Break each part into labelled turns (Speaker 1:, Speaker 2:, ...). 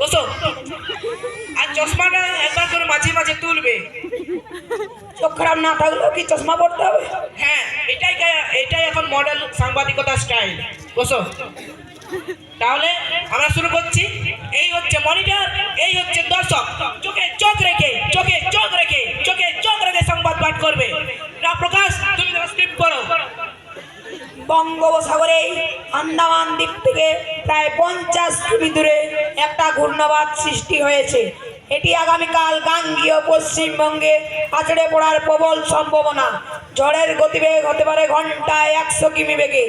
Speaker 1: বসো। আর চশমাটা একবার করে মাঝে মাঝে তুলবে।
Speaker 2: চোখ খারাপ না থাকলেও কি চশমা পড়তে হবে?
Speaker 1: হ্যাঁ, এটাই এখন মডেল সাংবাদিকতা স্টাইল। বসো। তাহলে আমরা শুরু করছি। এই হচ্ছে মনিটর, এই হচ্ছে দর্শক। চোখে চোখ রেখে সংবাদ পাঠ করবে। প্রকাশ, তুমি স্ক্রিপ্ট করো।
Speaker 2: বঙ্গোপসাগরে আন্দামান দ্বীপ থেকে প্রায় 50 কিমি দূরে একটা ঘূর্ণাবাত সৃষ্টি হয়েছে। এটি আগামীকাল গাঙ্গীয় পশ্চিমবঙ্গে আছড়ে পড়ার প্রবল সম্ভাবনা। ঝড়ের গতিবেগ হতে পারে ঘন্টায় 100 কিমি বেগে।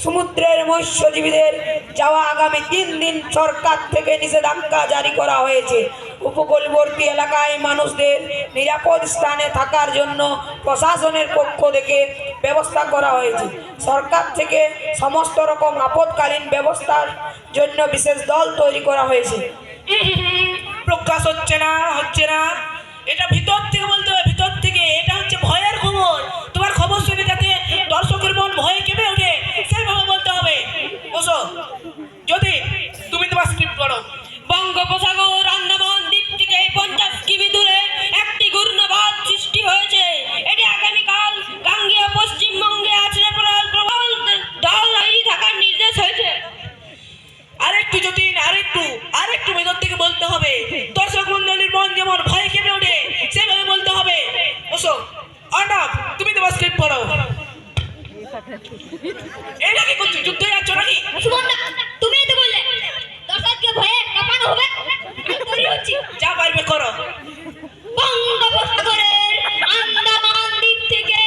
Speaker 2: সমুদ্রের মৎস্যজীবীদের যাওয়া আগামী 3 দিন সরকার থেকে নিষেধাজ্ঞা জারি করা হয়েছে। উপকূলবর্তী এলাকায় মানুষদের নিরাপদ স্থানে থাকার জন্য প্রশাসনের পক্ষ থেকে ব্যবস্থা করা হয়েছে। সরকার থেকে সমস্ত রকম আপৎকালীন ব্যবস্থার জন্য বিশেষ দল তৈরি করা হয়েছে।
Speaker 1: প্রকাশ হচ্ছে না। এটা ভিতর থেকে বলতে হবে, ভিতর থেকে। এটা হচ্ছে ভয়ের খবর। তোমার খবর শুনে যাতে দর্শকের মন ভয়ে কেঁপে ওঠে সেইভাবে বলতে হবে। বসো। যদি তুমি তোমার স্ক্রিপ্ট করো।
Speaker 3: বঙ্গোপসাগর আন্দামান দ্বীপ থেকে 50 কিমি দূরে একটি ঘূর্ণাবাত সৃষ্টি হয়েছে। এটি আগামীকাল গাঙ্গেয় পশ্চিমবঙ্গে আছড়ে পড়ার প্রবল ঢল তৈরি থাকার নির্দেশ হয়েছে।
Speaker 1: আরেকটু যতীন, আরেকটু ভেতর থেকে বলতে হবে। দর্শক মন্ডলীর মন যেমন ভয়ে কেঁপে ওঠে সেভাবে বলতে হবে। বসো। অর্ণব, তুমি তোমার স্ক্রিপ্ট করো। এটা কি করছো? যুদ্ধে যাচ্ছ নাকি?
Speaker 3: সুমনা, তুমিই তো বললে দর্শককে ভয়ে কাঁপানো হবে। আমি তৈরি হচ্ছি।
Speaker 1: যা পারবে করো।
Speaker 3: বঙ্গোপসাগরের আন্দামান দ্বীপ থেকে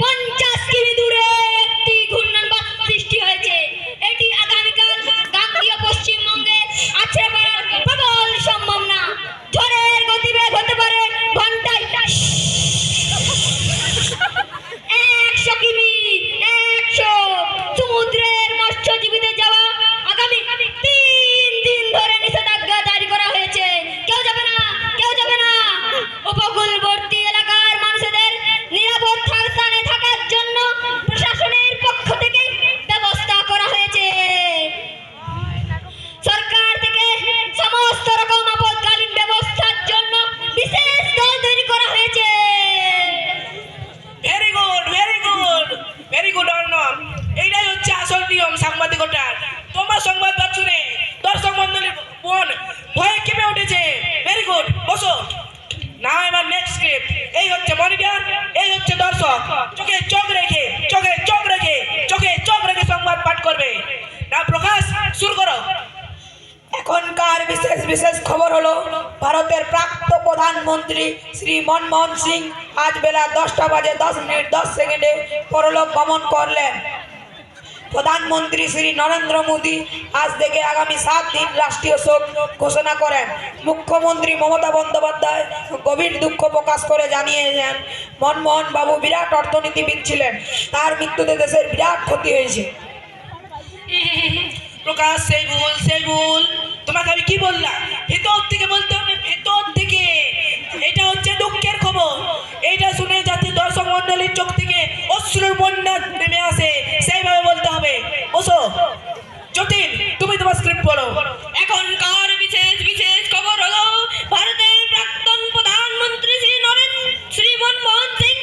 Speaker 3: 50 কিমি দূরে একটি ঘূর্ণাবাত সৃষ্টি হয়েছে। এটি আগামীকাল গাঙ্গীয় পশ্চিমবঙ্গে আছড়ে পড়ার প্রবল সম্ভাবনা। ঝড়ের গতিবেগ হতে পারে ঘন্টায় 100 কিমি। সমুদ্রের মৎস্যজীবীদের যাওয়া আগামী 3 দিন ধরে নিষেধাজ্ঞা জারি করা হয়েছে। কেউ যাবে না। উপকূলবর্তী এলাকার মানুষদের নিরাপদ স্থানে থাকার জন্য প্রশাসনের পক্ষ থেকে ব্যবস্থা করা হয়েছে। সরকার থেকে সমস্ত রকম আপৎকালীন ব্যবস্থার জন্য বিশেষ দল তৈরি করা হয়েছে।
Speaker 1: Very good Arnab. এইটাই হচ্ছে আসল নিয়ম সাংবাদিকতার। তোমার সংবাদ শুনে দর্শক মন্ডলীর মন ভয়ে কেঁপে উঠেছে। Very good. বসো। না, এবার নেক্সট স্ক্রিপ্ট। এই হচ্ছে মনিটর, এই হচ্ছে দর্শক। চোখে চোখ রেখে সংবাদ পাঠ করবে। না প্রকাশ, শুরু করো।
Speaker 2: এখনকার বিশেষ খবর হলো, ভারতের প্রাক্তন প্রধানমন্ত্রী শ্রী মনমোহন সিং আজ বেলা 10:10 পরলোক গমন করলেন। প্রধানমন্ত্রী শ্রী নরেন্দ্র মোদী আজ থেকে আগামী 7 দিন রাষ্ট্রীয় শোক ঘোষণা করেন। মুখ্যমন্ত্রী মমতা বন্দ্যোপাধ্যায় গভীর দুঃখ প্রকাশ করে জানিয়েছেন, মনমোহন বাবু বিরাট অর্থনীতিবিদ ছিলেন। তার মৃত্যুতে দেশের বিরাট ক্ষতি হয়েছে।
Speaker 1: প্রকাশ, সেই ভুল। তোমাকে আমি কি বললাম? ভেতর থেকে বলতে হবে, ভেতর থেকে। এটা হচ্ছে দুঃখের খবর। এইটা শুনে যাতে দর্শক মন্ডলীর চোখ থেকে অশ্রুর বন্যা নেমে আসে সেইভাবে বলতে হবে। বসো। যতীন, তুমি তোমার স্ক্রিপ্ট বলো।
Speaker 3: এখনকার বিশেষ খবর হলো, ভারতের প্রাক্তন প্রধানমন্ত্রী শ্রী মনমোহন সিং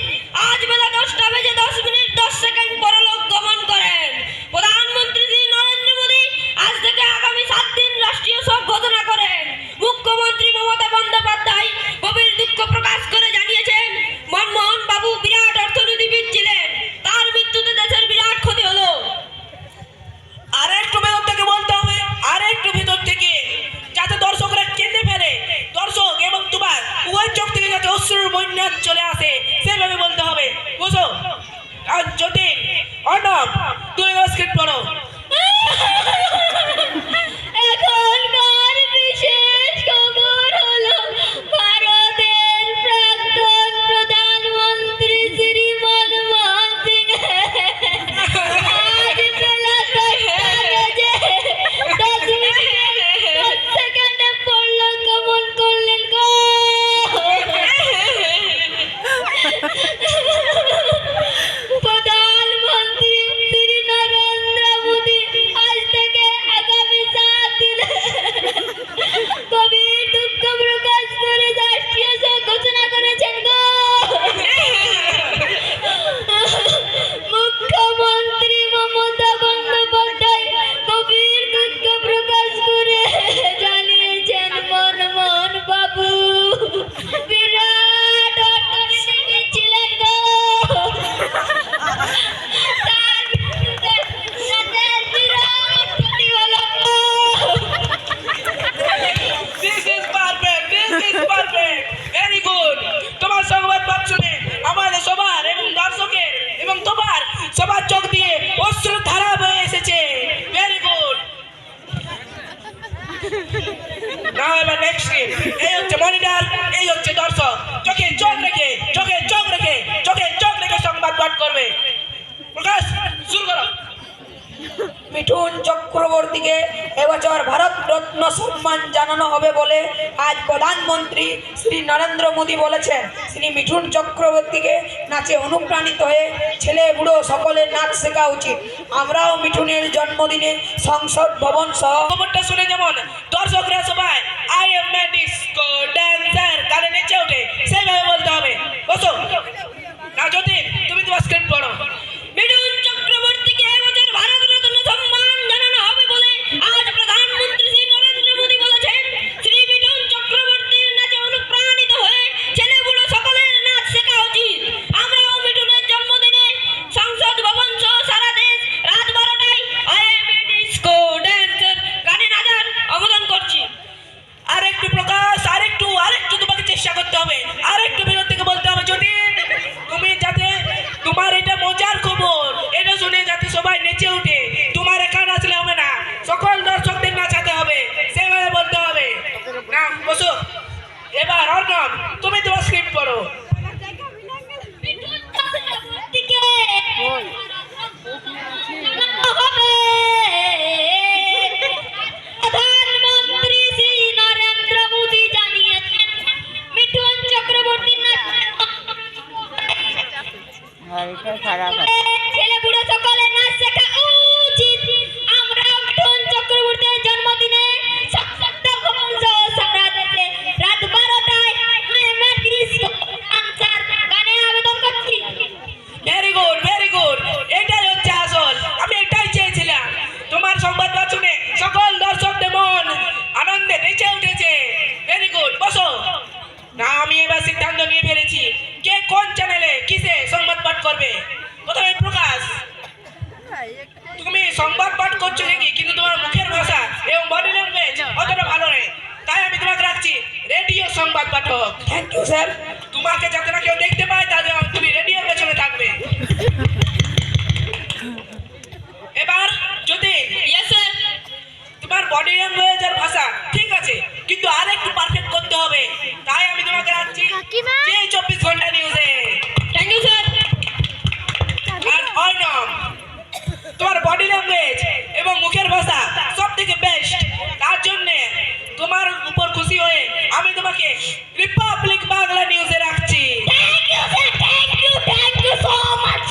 Speaker 3: আজ বেলা 10:10 পরলোক গমন করেন। প্রধানমন্ত্রী শ্রী নরেন্দ্র মোদী আজ থেকে আগামী 7 দিন রাষ্ট্রীয় শোক ঘোষণা করেন। মুখ্যমন্ত্রী মমতা বন্দ্যোপাধ্যায় গভীর দুঃখ প্রকাশ করে জানিয়েছেন, মনমোহন বাবু বিরাট অর্থনীতিবিদ ছিলেন। তার মৃত্যুতে
Speaker 1: না এবার নেক্সট স্ক্রিন। এই হচ্ছে মনিটর, এই হচ্ছে দর্শক। চোখে চোখ রেখে সংবাদ পাঠ করবে। প্রকাশ শুরু করো।
Speaker 2: মিঠুন চক্রবর্তীকে এবছর ভারত রত্ন সম্মান জানানো হবে বলে আজ প্রধানমন্ত্রী শ্রী নরেন্দ্র মোদী বলেছেন। শ্রী মিঠুন চক্রবর্তীকে নাচে অনুপ্রাণিত হয়ে ছেলে বুড়ো সকলের নাচ শেখা উচিত। আমরাও মিঠুনের জন্মদিনে সংসদ ভবন সহ
Speaker 1: খবরটা শুনে যেমন দর্শকরা সবাই I am a disco dancer গানে নেচে ওঠে, সেইভাবে বলতে হবে। বসো না যদি তুমি তোমার স্ক্রিপ্ট পড়ো।
Speaker 3: মিঠুন চক্রবর্তীকে এবছর ভারত রত্ন সম্মান জানানো হবে বলে আজ প্রধানমন্ত্রী শ্রী নরেন্দ্র মোদী বলেছেন। শ্রী মিঠুন চক্রবর্তীর নাচে অনুপ্রাণিত হয়ে ছেলেগুলো সকলের নাচ শেখা উচিত। আমরাও মিঠুনের জন্মদিনে সংসদ ভবন সহ সারা দেশ রাত 12টায় I am a disco dancer গানে নাচার আবেদন করছি।
Speaker 1: আরেকটু প্রকাশ, আরেকটু তোমাকে চেষ্টা করতে হবে, আরেকটু বিরোধ থেকে বলতে হবে। যদি তুমি যাতে তোমার এটা মজার খবর, এটা শুনে যাতে সবাই নেচে ওঠে, তোমার একা নাচলে হবে না, সকল দর্শকদের নাচাতে হবে, সেভাবে বলতে হবে। না বসো। এবার অর্ণব তুমি তোমার স্ক্রিপ্ট পড়ো।
Speaker 3: মিঠুন চক্রবর্তীকে জানানো হবে প্রধানমন্ত্রী শ্রী নরেন্দ্র মোদী জানিয়েছেন। মিঠুন চক্রবর্তীর ছেলে বুড়ো সকলে নাচ শেখা উচিত। আমরা মিঠুন চক্রবর্তীর জন্মদিনে সংসদ ভবন সহ সারা দেশে রাত 12টায় ডান্সার গানে আবেদন করছি।
Speaker 1: ভেরি গুড, এটাই হচ্ছে আসল। আমি এটাই চেয়েছিলাম। তোমার সংবাদ শুনে সকল দর্শকদের মন আনন্দে নেচে উঠেছে। ভেরি গুড, বসো। না আমি এবার সিদ্ধান্ত নিয়ে ফেলেছি কে কোন চ্যানেলে কিসে সংবাদ পাঠ করবে। প্রথমে প্রকাশ, তুমি সংবাদ পাঠ করছো ঠিকই, কিন্তু তোমার মুখের ভাষা এবং বডি ল্যাঙ্গুয়েজ অতটা ভালো নেই, তাই আমি তোমাকে রাখছি রেডিও সংবাদ পাঠক।
Speaker 2: Thank you sir.
Speaker 1: তোমাকে যাতে না কেউ দেখতে পায় তাহলে তুমি রেডিওর পেছনে থাকবে। এবার যদি
Speaker 3: ইয়েস স্যার।
Speaker 1: তোমার বডি ল্যাঙ্গুয়েজ আর ভাষা ঠিক আছে, কিন্তু আরেকটু পারফেক্ট করতে হবে, তাই আমি তোমাকে রাখছি যে 24 ঘন্টা নিউজে।
Speaker 3: Thank you sir.
Speaker 1: আর অর্ণব, তোমার বডি ল্যাঙ্গুয়েজ এবং মুখের ভাষা সব থেকে বেস্ট, তার জন্য তোমার উপর খুশি হয়ে আমি তোমাকে রিপাবলিক বাংলা নিউজে রাখছি।
Speaker 3: Thank you so much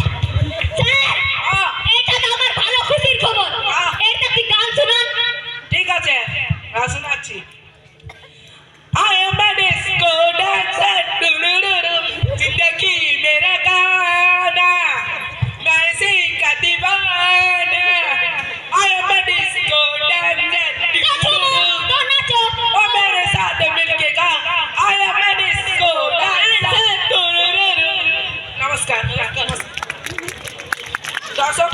Speaker 3: sir.
Speaker 1: আহ,
Speaker 3: এটা তো আমার ভালো খুশির খবর।
Speaker 1: আহ।
Speaker 3: এটা কি গান শোনান?
Speaker 1: ঠিক আছে শোনাচ্ছি। I am a disco dancer, जिंदगी मेरा गाना, मैं इसी का दीवाना। I am a disco dancer,
Speaker 3: নাচো, তো নাচো।
Speaker 1: ओ मेरे साथ मिलके गा। I am a disco dancer। নমস্কার। দর্শক